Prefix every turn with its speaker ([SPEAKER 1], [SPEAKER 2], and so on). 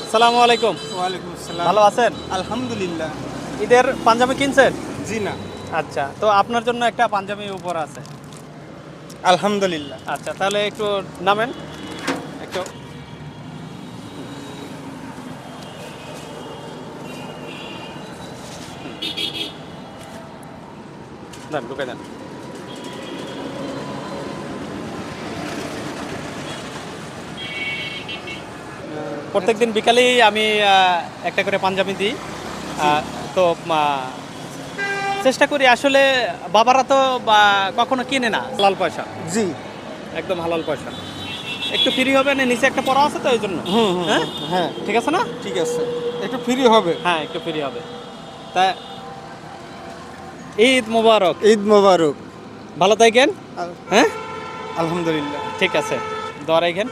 [SPEAKER 1] আসসালামু আলাইকুম।
[SPEAKER 2] ওয়ালাইকুম আসসালাম।
[SPEAKER 1] ভালো আছেন?
[SPEAKER 2] আলহামদুলিল্লাহ।
[SPEAKER 1] ঈদের পাঞ্জাবি কিনছেন?
[SPEAKER 2] জি না।
[SPEAKER 1] আচ্ছা, তো আপনার জন্য একটা পাঞ্জাবি উপহার আছে।
[SPEAKER 2] আলহামদুলিল্লাহ।
[SPEAKER 1] আচ্ছা, তাহলে একটু নামেন। একটু দেন, ঢুকে দেন। প্রত্যেকদিন বিকালেই আমি একটা করে পাঞ্জাবি দিই। তো চেষ্টা করি আসলে, বাবারা তো কখনো কিনে না হালাল পয়সা,
[SPEAKER 2] জি।
[SPEAKER 1] একদম হালাল পয়সা। একটু ফ্রি হবে না, নিচে একটা পড়া আছে তো এই জন্য। হ্যাঁ
[SPEAKER 2] হ্যাঁ,
[SPEAKER 1] ঠিক আছে না?
[SPEAKER 2] ঠিক আছে। একটু ফ্রি হবে।
[SPEAKER 1] হ্যাঁ, একটু ফ্রি হবে। তা ঈদ মোবারক।
[SPEAKER 2] ঈদ মোবারক।
[SPEAKER 1] ভালো থাকেন।
[SPEAKER 2] আল-
[SPEAKER 1] হ্যাঁ,
[SPEAKER 2] আলহামদুলিল্লাহ।
[SPEAKER 1] ঠিক আছে, দোয়া রাখেন।